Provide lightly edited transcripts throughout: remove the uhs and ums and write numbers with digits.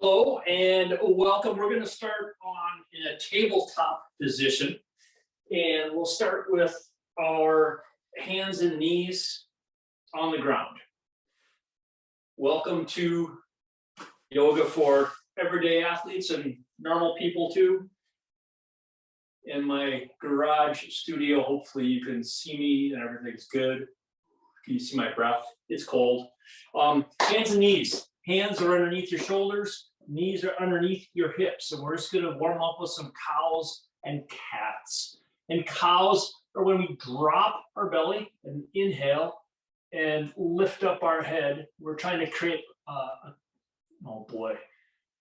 Hello and welcome. We're going to start on in a tabletop position, and we'll start with our hands and knees on the ground. Welcome to yoga for everyday athletes and normal people too. In my garage studio, hopefully you can see me and everything's good. Can you see my breath? It's cold. Hands and knees. Hands are underneath your shoulders. Knees are underneath your hips. And we're just going to warm up with some cows and cats. And cows are when we drop our belly and inhale and lift up our head. We're trying to create, oh boy,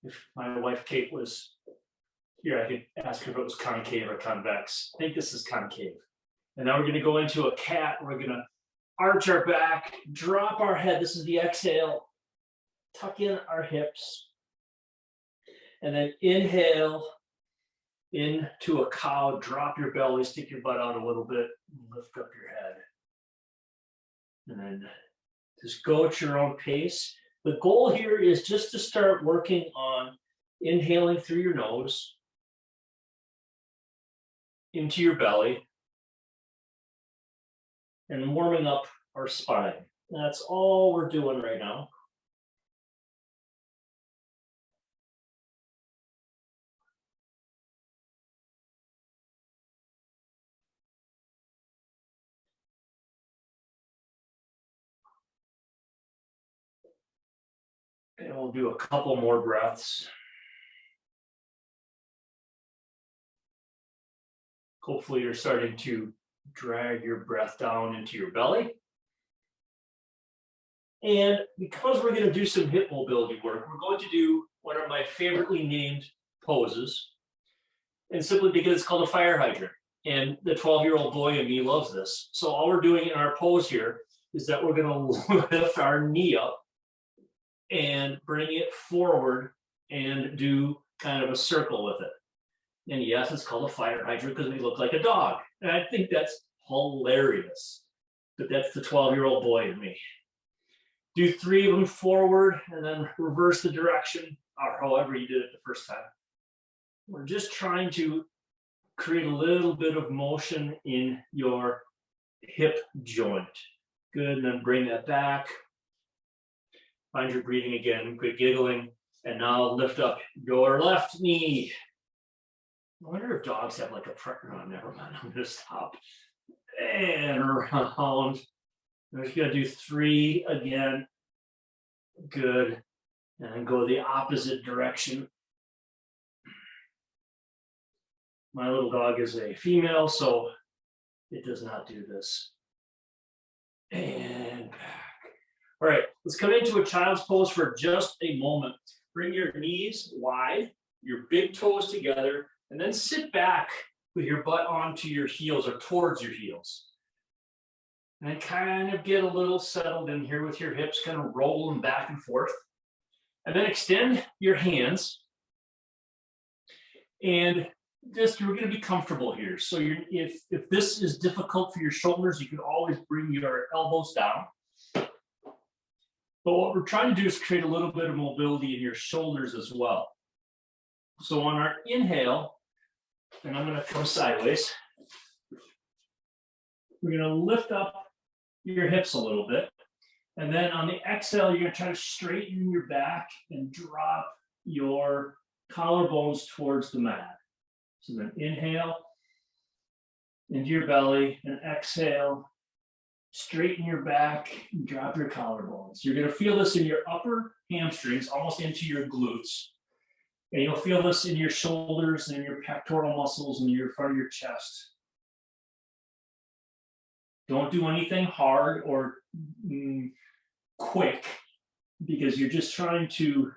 if my wife Kate was here, I could ask her if it was concave or convex. I think this is concave. And now we're going to go into a cat. We're going to arch our back, drop our head. This is the exhale. Tuck in our hips. And then inhale into a cow. Drop your belly, stick your butt out a little bit, lift up your head. And then just go at your own pace. The goal here is just to start working on inhaling through your nose into your belly and warming up our spine. That's all we're doing right now. And we'll do a couple more breaths. Hopefully you're starting to drag your breath down into your belly. And because we're going to do some hip mobility work, we're going to do one of my favoritely named poses. And simply because it's called a fire hydrant. And the 12-year-old boy in me loves this. So all we're doing in our pose here is that we're going to lift our knee up and bring it forward and do kind of a circle with it. And yes, it's called a fire hydrant because we look like a dog. And I think that's hilarious. But that's the 12-year-old boy in me. Do 3 of them forward and then reverse the direction, or however you did it the first time. We're just trying to create a little bit of motion in your hip joint. Good, and then bring that back. Find your breathing again, quit giggling, and now lift up your left knee. I wonder if dogs have like a preference. Never mind, I'm gonna stop. And around. We're just gonna do 3 again. Good. And then go the opposite direction. My little dog is a female, so it does not do this. And back. All right, let's come into a child's pose for just a moment. Bring your knees wide, your big toes together, and then sit back with your butt onto your heels or towards your heels. And kind of get a little settled in here with your hips kind of rolling back and forth. And then extend your hands. And just you're going to be comfortable here. So if this is difficult for your shoulders, you can always bring your elbows down. But what we're trying to do is create a little bit of mobility in your shoulders as well. So on our inhale, and I'm going to come sideways, we're going to lift up your hips a little bit. And then on the exhale, you're going to try to straighten your back and drop your collarbones towards the mat. So then inhale into your belly and exhale. Straighten your back and drop your collarbones. You're going to feel this in your upper hamstrings, almost into your glutes. And you'll feel this in your shoulders and your pectoral muscles and your front of your chest. Don't do anything hard or quick because you're just trying to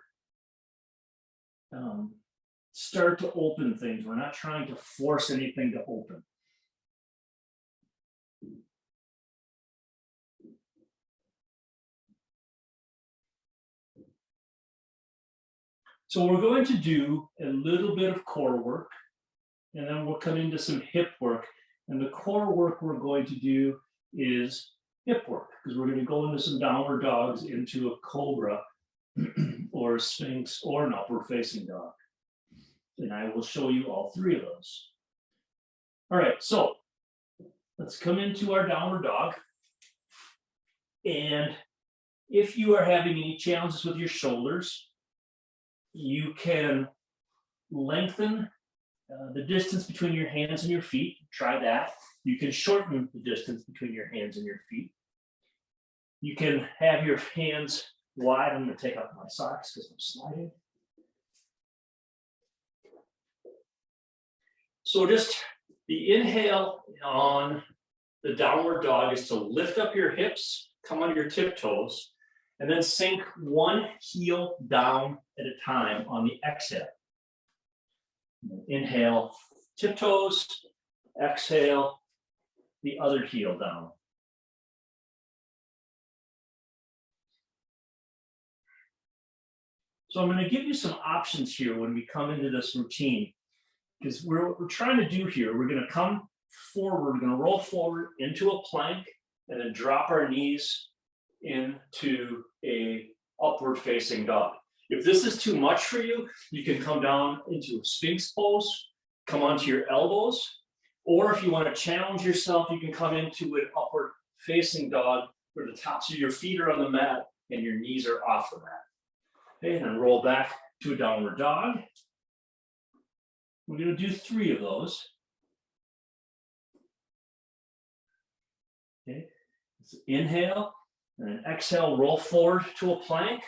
start to open things. We're not trying to force anything to open. So we're going to do a little bit of core work, and then we'll come into some hip work. And the core work we're going to do is hip work, because we're going to go into some downward dogs, into a cobra, or a Sphinx, or an upward facing dog. And I will show you all three of those. All right, so let's come into our downward dog. And if you are having any challenges with your shoulders, you can lengthen the distance between your hands and your feet. Try that. You can shorten the distance between your hands and your feet. You can have your hands wide. I'm going to take off my socks because I'm sliding. So just the inhale on the downward dog is to lift up your hips, come on your tiptoes, and then sink one heel down at a time on the exhale. Inhale, tiptoes, exhale, the other heel down. So I'm going to give you some options here when we come into this routine, because what we're trying to do here, we're going to come forward, we're going to roll forward into a plank and then drop our knees into a upward facing dog. If this is too much for you, you can come down into a Sphinx pose, come onto your elbows, or if you want to challenge yourself, you can come into an upward facing dog where the tops of your feet are on the mat and your knees are off the mat. Okay, and then roll back to a downward dog. We're going to do 3 of those. Okay, so inhale, and then exhale, roll forward to a plank,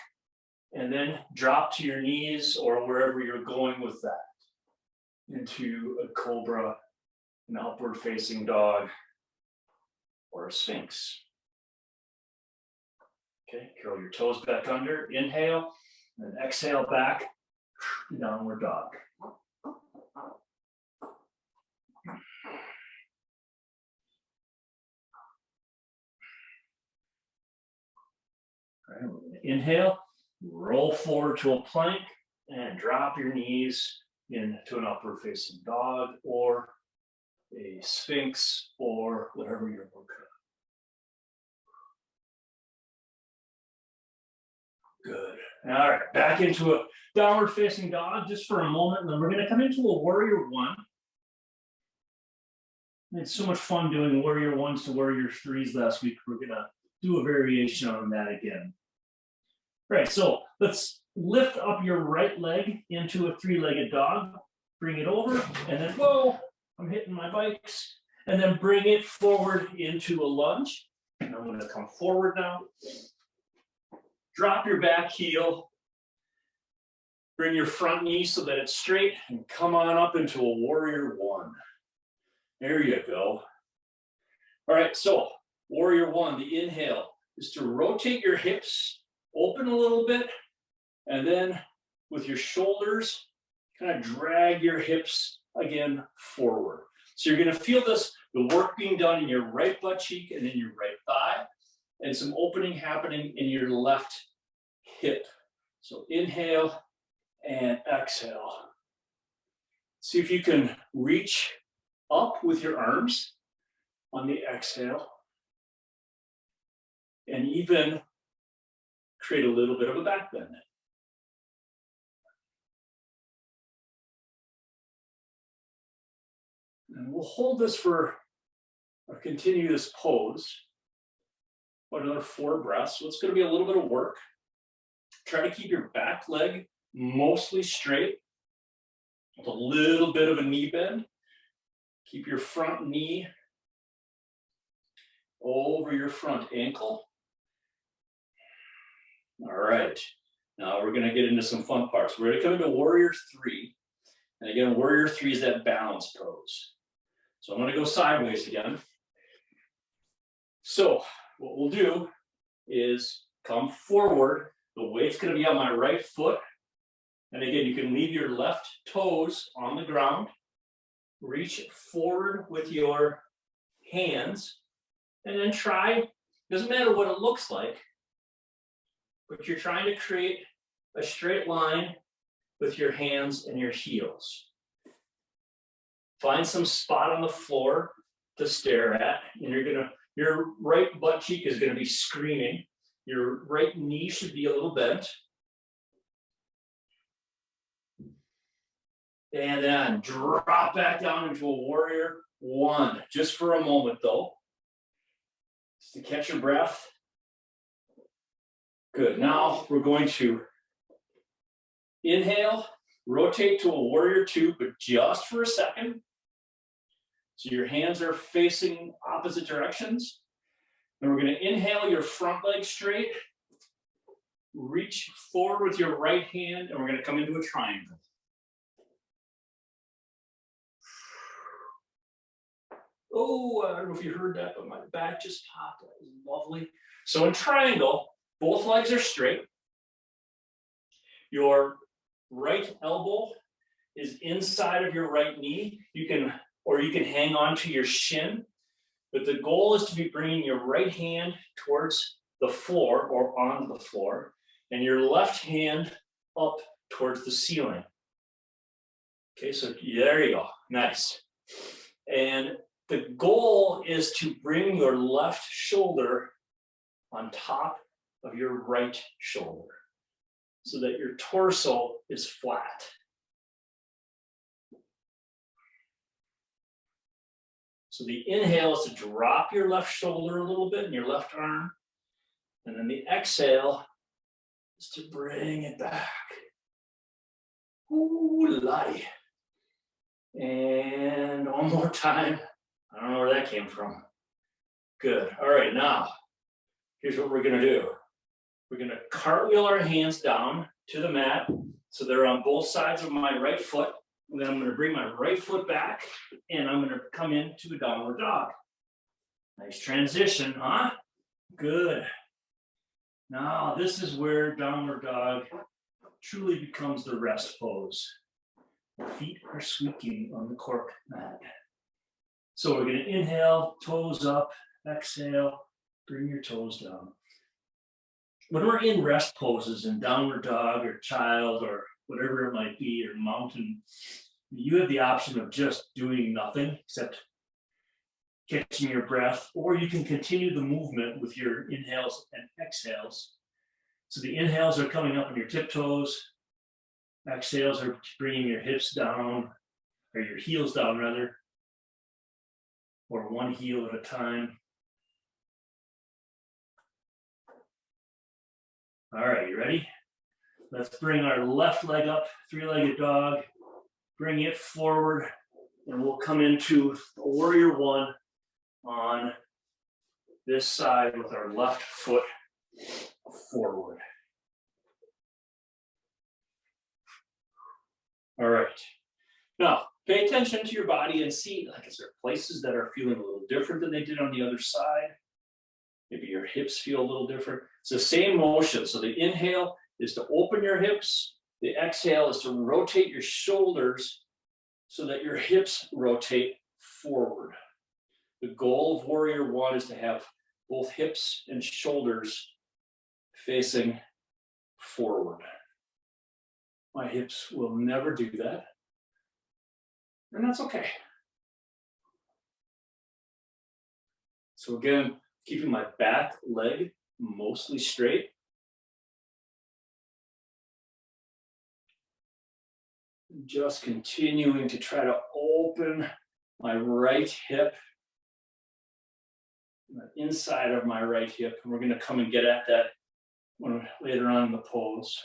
and then drop to your knees or wherever you're going with that into a cobra, an upward facing dog, or a Sphinx. Okay, curl your toes back under, inhale, and then exhale back, downward dog. All right, inhale, roll forward to a plank, and drop your knees into an upward facing dog or a Sphinx or whatever you're working on. Good. All right, back into a downward facing dog just for a moment, and then we're going to come into a warrior 1. It's so much fun doing warrior 1s to warrior 3s last week. We're going to do a variation on that again. All right, so let's lift up your right leg into a 3-legged dog. Bring it over, and then, whoa, I'm hitting my bikes. And then bring it forward into a lunge. And I'm going to come forward now. Drop your back heel. Bring your front knee so that it's straight, and come on up into a warrior 1. There you go. All right, so warrior 1, the inhale is to rotate your hips, open a little bit, and then with your shoulders, kind of drag your hips again forward. So you're going to feel this, the work being done in your right butt cheek and in your right thigh, and some opening happening in your left hip. So inhale and exhale. See if you can reach up with your arms on the exhale, and even create a little bit of a back bend. And we'll hold this for, or continue this pose for another 4 breaths. So it's going to be a little bit of work. Try to keep your back leg mostly straight with a little bit of a knee bend. Keep your front knee over your front ankle. All right, now we're going to get into some fun parts. We're going to come into warrior 3. And again, warrior 3 is that balance pose. So I'm going to go sideways again. So what we'll do is come forward. The weight's going to be on my right foot. And again, you can leave your left toes on the ground. Reach forward with your hands. And then try, doesn't matter what it looks like, but you're trying to create a straight line with your hands and your heels. Find some spot on the floor to stare at, and your right butt cheek is going to be screaming. Your right knee should be a little bent. And then drop back down into a warrior one, just for a moment though, just to catch your breath. Good, now we're going to inhale, rotate to a warrior two, but just for a second. So your hands are facing opposite directions. And we're going to inhale your front leg straight, reach forward with your right hand, and we're going to come into a triangle. Oh, I don't know if you heard that, but my back just popped. That was lovely. So in triangle, both legs are straight. Your right elbow is inside of your right knee. You can hang on to your shin, but the goal is to be bringing your right hand towards the floor or onto the floor, and your left hand up towards the ceiling. Okay, so there you go. Nice. And the goal is to bring your left shoulder on top of your right shoulder so that your torso is flat. So the inhale is to drop your left shoulder a little bit in your left arm. And then the exhale is to bring it back. Ooh, lottie. And one more time. I don't know where that came from. Good. All right, now, here's what we're going to do. We're going to cartwheel our hands down to the mat so they're on both sides of my right foot. And then I'm going to bring my right foot back and I'm going to come into a downward dog. Nice transition, huh? Good. Now, this is where downward dog truly becomes the rest pose. The feet are squeaking on the cork mat. So we're going to inhale, toes up, exhale, bring your toes down. When we're in rest poses in downward dog or child or whatever it might be, or mountain, you have the option of just doing nothing except catching your breath, or you can continue the movement with your inhales and exhales. So the inhales are coming up on your tiptoes, exhales are bringing your hips down, or your heels down rather, or one heel at a time. All right, you ready? Let's bring our left leg up, three-legged dog, bring it forward, and we'll come into a warrior one on this side with our left foot forward. All right. Now, pay attention to your body and see, like, is there places that are feeling a little different than they did on the other side? Maybe your hips feel a little different. It's the same motion. So the inhale is to open your hips. The exhale is to rotate your shoulders so that your hips rotate forward. The goal of warrior one is to have both hips and shoulders facing forward. My hips will never do that, and that's okay. So again, keeping my back leg mostly straight. Just continuing to try to open my right hip, the inside of my right hip, and we're going to come and get at that later on in the pose.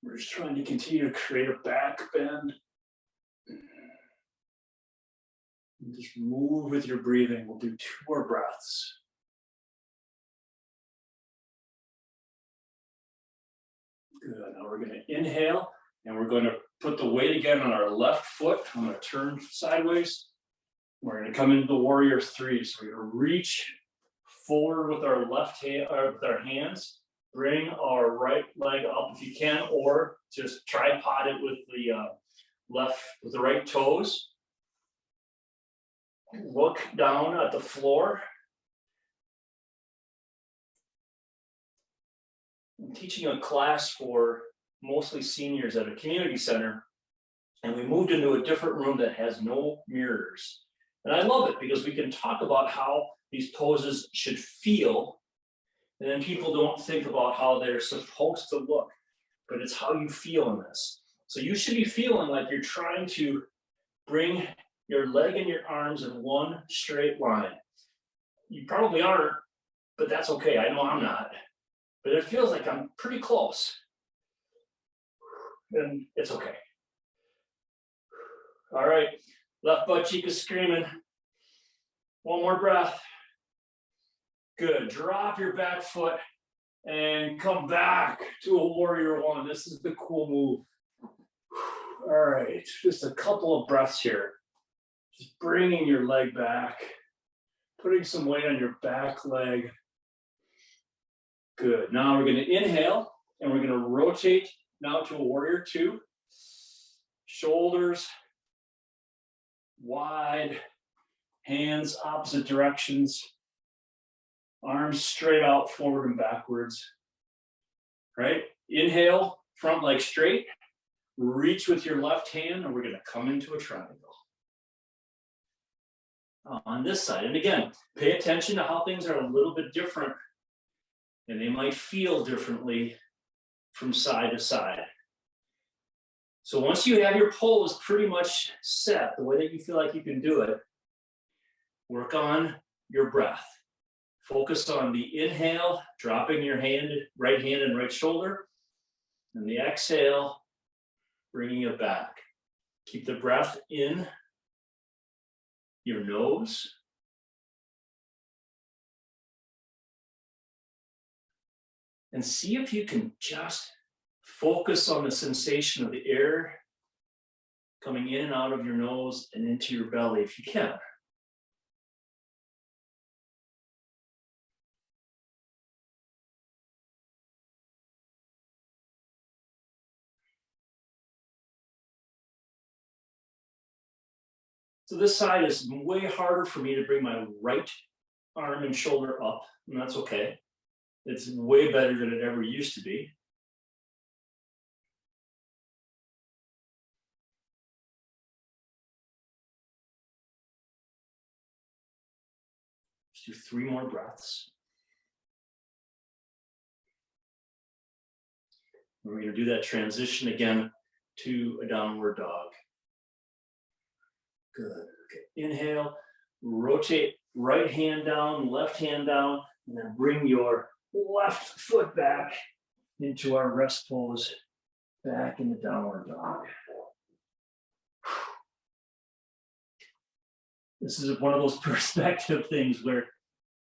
We're just trying to continue to create a back bend. And just move with your breathing. We'll do 2 more breaths. Good. Now we're going to inhale, and we're going to put the weight again on our left foot. I'm going to turn sideways. We're going to come into the warrior three. So we're going to reach forward with our left hand, with our hands. Bring our right leg up if you can, or just tripod it with the right toes. Look down at the floor. I'm teaching a class for mostly seniors at a community center, and we moved into a different room that has no mirrors. And I love it because we can talk about how these poses should feel, and then people don't think about how they're supposed to look, but it's how you feel in this. So you should be feeling like you're trying to bring your leg and your arms in one straight line. You probably aren't, but that's okay. I know I'm not, but it feels like I'm pretty close, and it's okay. All right, left butt cheek is screaming. One more breath. Good. Drop your back foot and come back to a warrior one. This is the cool move. All right, just a couple of breaths here. Just bringing your leg back, putting some weight on your back leg. Good. Now we're going to inhale and we're going to rotate now to a warrior two. Shoulders wide, hands opposite directions, arms straight out, forward and backwards. Right? Inhale, front leg straight. Reach with your left hand, and we're going to come into a triangle. On this side, and again, pay attention to how things are a little bit different, and they might feel differently from side to side. So once you have your pose pretty much set, the way that you feel like you can do it, work on your breath. Focus on the inhale, dropping your hand, right hand and right shoulder, and the exhale, bringing it back. Keep the breath in your nose. And see if you can just focus on the sensation of the air coming in and out of your nose and into your belly if you can. So this side is way harder for me to bring my right arm and shoulder up, and that's okay. It's way better than it ever used to be. Let's do 3 more breaths. We're going to do that transition again to a downward dog. Good. Okay. Inhale, rotate right hand down, left hand down, and then bring your left foot back into our rest pose, back in the downward dog. This is one of those perspective things where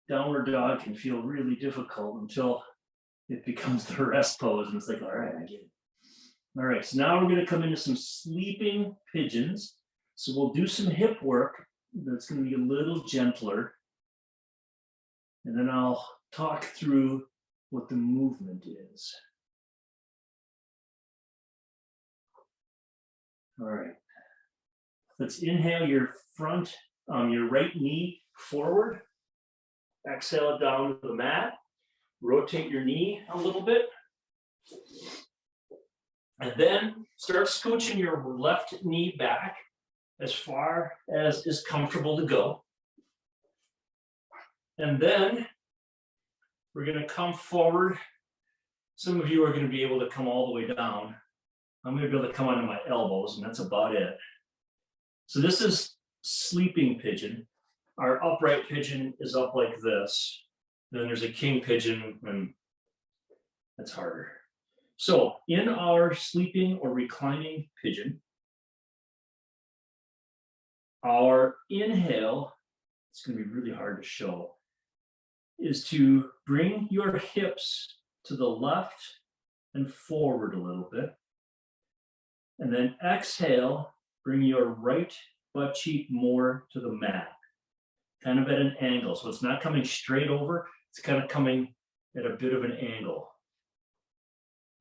downward dog can feel really difficult until it becomes the rest pose, and it's like, all right, I get it. All right, so now we're going to come into some sleeping pigeons. So we'll do some hip work that's going to be a little gentler. And then I'll talk through what the movement is. All right. Let's inhale your front, your right knee forward. Exhale it down to the mat. Rotate your knee a little bit. And then start scooching your left knee back as far as is comfortable to go. And then we're going to come forward. Some of you are going to be able to come all the way down. I'm going to be able to come onto my elbows, and that's about it. So this is sleeping pigeon. Our upright pigeon is up like this. Then there's a king pigeon, and that's harder. So in our sleeping or reclining pigeon, our inhale, it's going to be really hard to show, is to bring your hips to the left and forward a little bit. And then exhale, bring your right butt cheek more to the mat, kind of at an angle. So it's not coming straight over, it's kind of coming at a bit of an angle.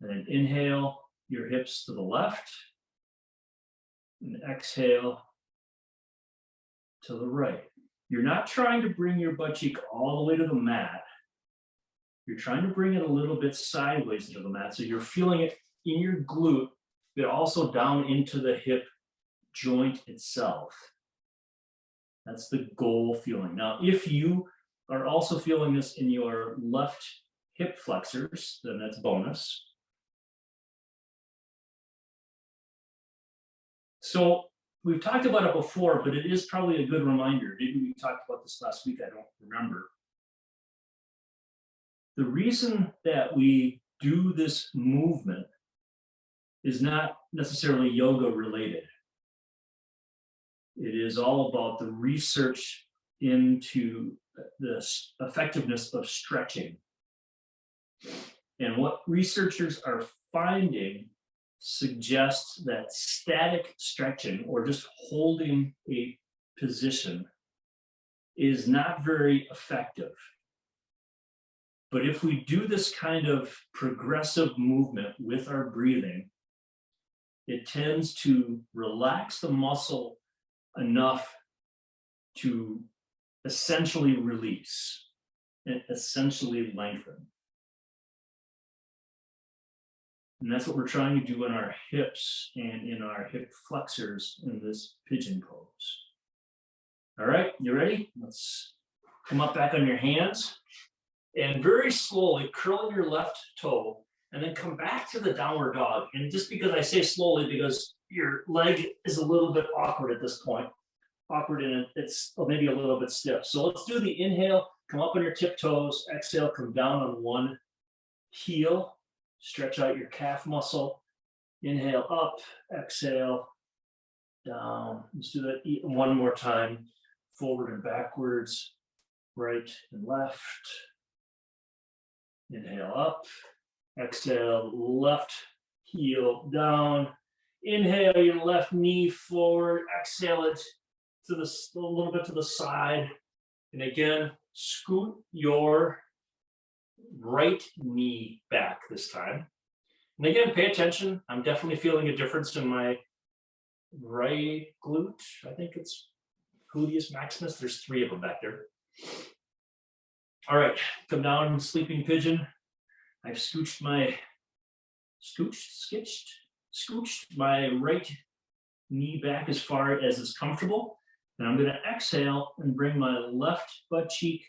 And then inhale your hips to the left, and exhale to the right. You're not trying to bring your butt cheek all the way to the mat. You're trying to bring it a little bit sideways into the mat, so you're feeling it in your glute, but also down into the hip joint itself. That's the goal feeling. Now, if you are also feeling this in your left hip flexors, then that's bonus. So we've talked about it before, but it is probably a good reminder. Maybe we talked about this last week, I don't remember. The reason that we do this movement is not necessarily yoga related. It is all about the research into the effectiveness of stretching. And what researchers are finding suggests that static stretching, or just holding a position, is not very effective. But if we do this kind of progressive movement with our breathing, it tends to relax the muscle enough to essentially release and essentially lengthen. And that's what we're trying to do in our hips and in our hip flexors in this pigeon pose. All right, you ready? Let's come up back on your hands and very slowly curl your left toe and then come back to the downward dog. And just because I say slowly, because your leg is a little bit awkward at this point. Awkward and it's maybe a little bit stiff. So let's do the inhale, come up on your tiptoes, exhale, come down on one heel, stretch out your calf muscle, inhale up, exhale, down. Let's do that one more time, forward and backwards, right and left. Inhale up, exhale, left heel down. Inhale your left knee forward, exhale it to a little bit to the side. And again, scoot your right knee back this time. And again, pay attention. I'm definitely feeling a difference in my right glute. I think it's gluteus maximus. There's 3 of them back there. All right, come down, sleeping pigeon. I've scooched my right knee back as far as is comfortable. And I'm going to exhale and bring my left butt cheek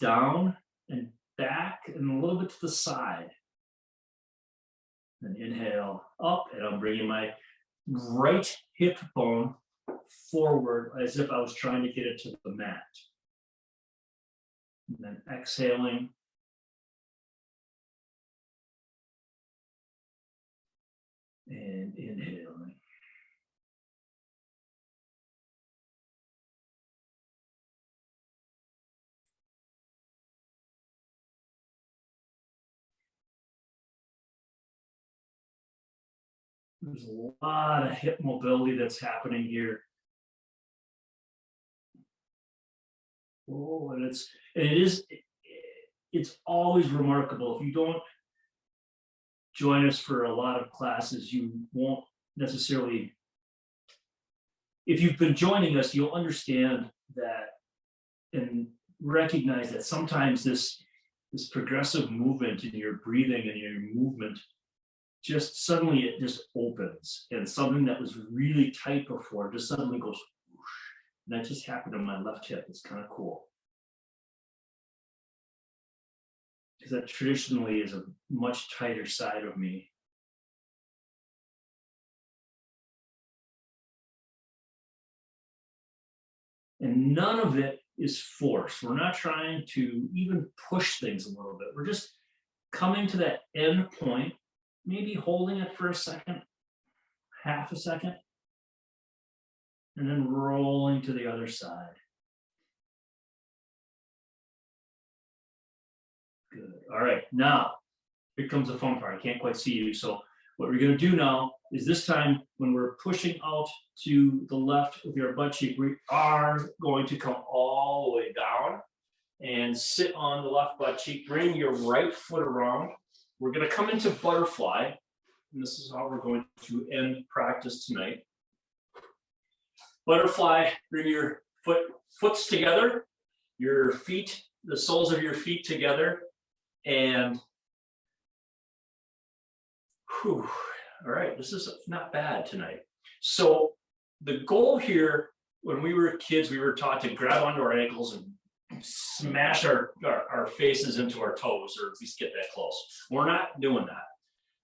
down and back and a little bit to the side. Then inhale up, and I'm bringing my right hip bone forward as if I was trying to get it to the mat. And then exhaling. And inhaling. There's a lot of hip mobility that's happening here. Oh, and it's always remarkable. If you don't join us for a lot of classes, you won't necessarily, if you've been joining us, you'll understand that and recognize that sometimes this progressive movement in your breathing and your movement, just suddenly it just opens, and something that was really tight before just suddenly goes whoosh. And that just happened on my left hip. It's kind of cool. Because that traditionally is a much tighter side of me. And none of it is force. We're not trying to even push things a little bit. We're just coming to that end point, maybe holding it for a second, half a second, and then rolling to the other side. Good. All right, now here comes the fun part. I can't quite see you. So what we're going to do now is this time when we're pushing out to the left with your butt cheek, we are going to come all the way down and sit on the left butt cheek. Bring your right foot around. We're going to come into butterfly. And this is how we're going to end practice tonight. Butterfly, bring your foots together, your feet, the soles of your feet together, and whew, all right, this is not bad tonight. So the goal here when we were kids, we were taught to grab onto our ankles and smash our faces into our toes, or at least get that close. We're not doing that.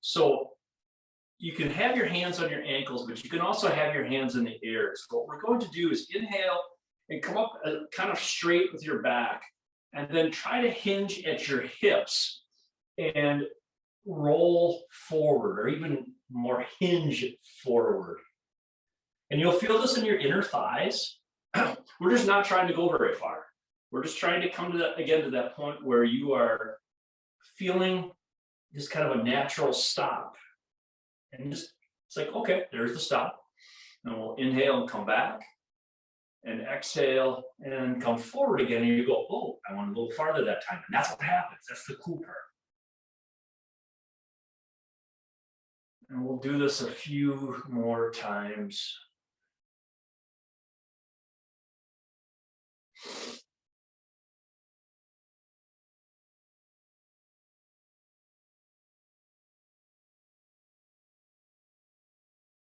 So you can have your hands on your ankles, but you can also have your hands in the air. So what we're going to do is inhale and come up kind of straight with your back, and then try to hinge at your hips and roll forward, or even more, hinge forward. And you'll feel this in your inner thighs. We're just not trying to go very far. We're just trying to come to that, again, to that point where you are feeling just kind of a natural stop. And just, it's like, okay, there's the stop. And we'll inhale and come back, and exhale and come forward again. And you go, oh, I went a little farther that time. And that's what happens. That's the cool part. And we'll do this a few more times.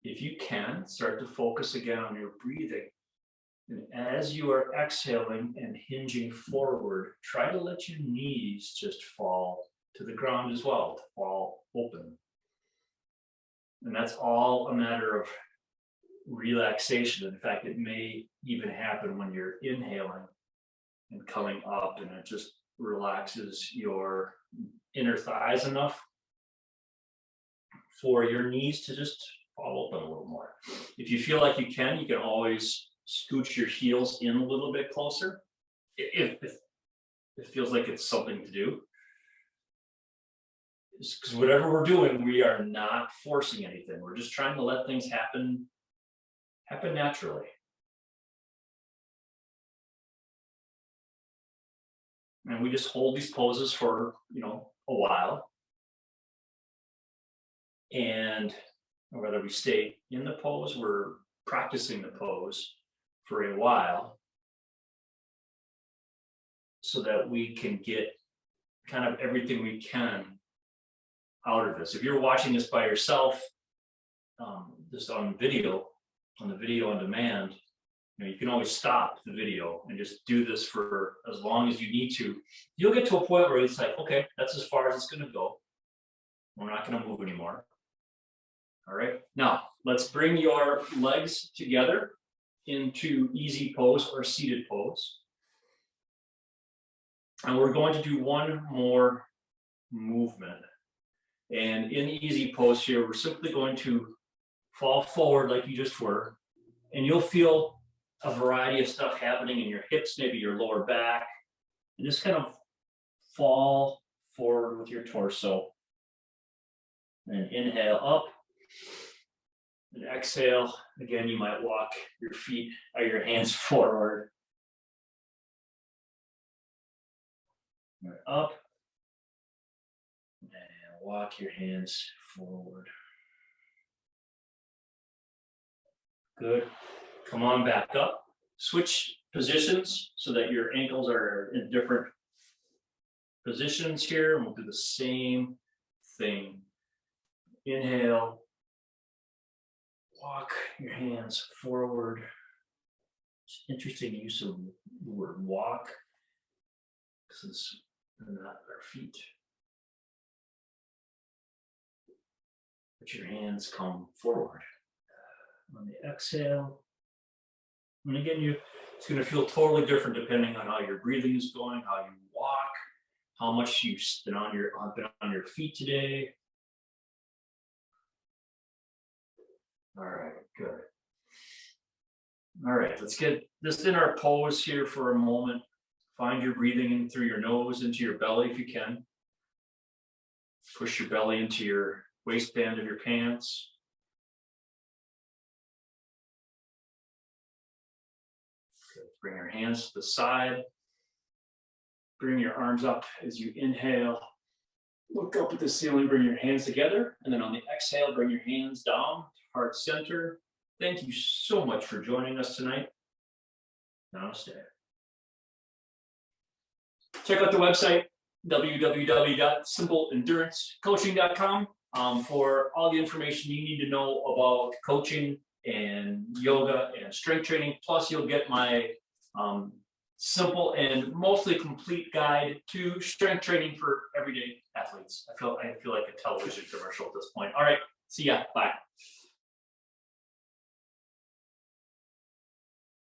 If you can, start to focus again on your breathing. And as you are exhaling and hinging forward, try to let your knees just fall to the ground as well, to fall open. And that's all a matter of relaxation. In fact, it may even happen when you're inhaling and coming up, and it just relaxes your inner thighs enough for your knees to just fall open a little more. If you feel like you can always scooch your heels in a little bit closer if it feels like it's something to do. Because whatever we're doing, we are not forcing anything. We're just trying to let things happen naturally. And we just hold these poses for, a while. And whether we stay in the pose, we're practicing the pose for a while, so that we can get kind of everything we can out of this. If you're watching this by yourself, just on video, on the video on demand, you can always stop the video and just do this for as long as you need to. You'll get to a point where it's like, okay, that's as far as it's going to go. We're not going to move anymore. All right. Now, let's bring your legs together into easy pose or seated pose. And we're going to do one more movement. And in easy pose here, we're simply going to fall forward like you just were. And you'll feel a variety of stuff happening in your hips, maybe your lower back. And just kind of fall forward with your torso. And inhale up. And exhale. Again, you might walk your feet or your hands forward. Up. And walk your hands forward. Good. Come on back up. Switch positions so that your ankles are in different positions here. And we'll do the same thing. Inhale. Walk your hands forward. It's interesting use of the word walk, because they're not our feet. Let your hands come forward. On the exhale. And again, it's going to feel totally different depending on how your breathing is going, how you walk, how much you've been on your feet today. All right, good. All right, let's get this in our pose here for a moment. Find your breathing in through your nose into your belly if you can. Push your belly into your waistband of your pants. Good. Bring your hands to the side. Bring your arms up as you inhale. Look up at the ceiling, bring your hands together, and then on the exhale, bring your hands down, heart center. Thank you so much for joining us tonight. Namaste. Check out the website, www.simpleendurancecoaching.com, for all the information you need to know about coaching and yoga and strength training. Plus, you'll get my simple and mostly complete guide to strength training for everyday athletes. I feel like a television commercial at this point. All right, see ya. Bye.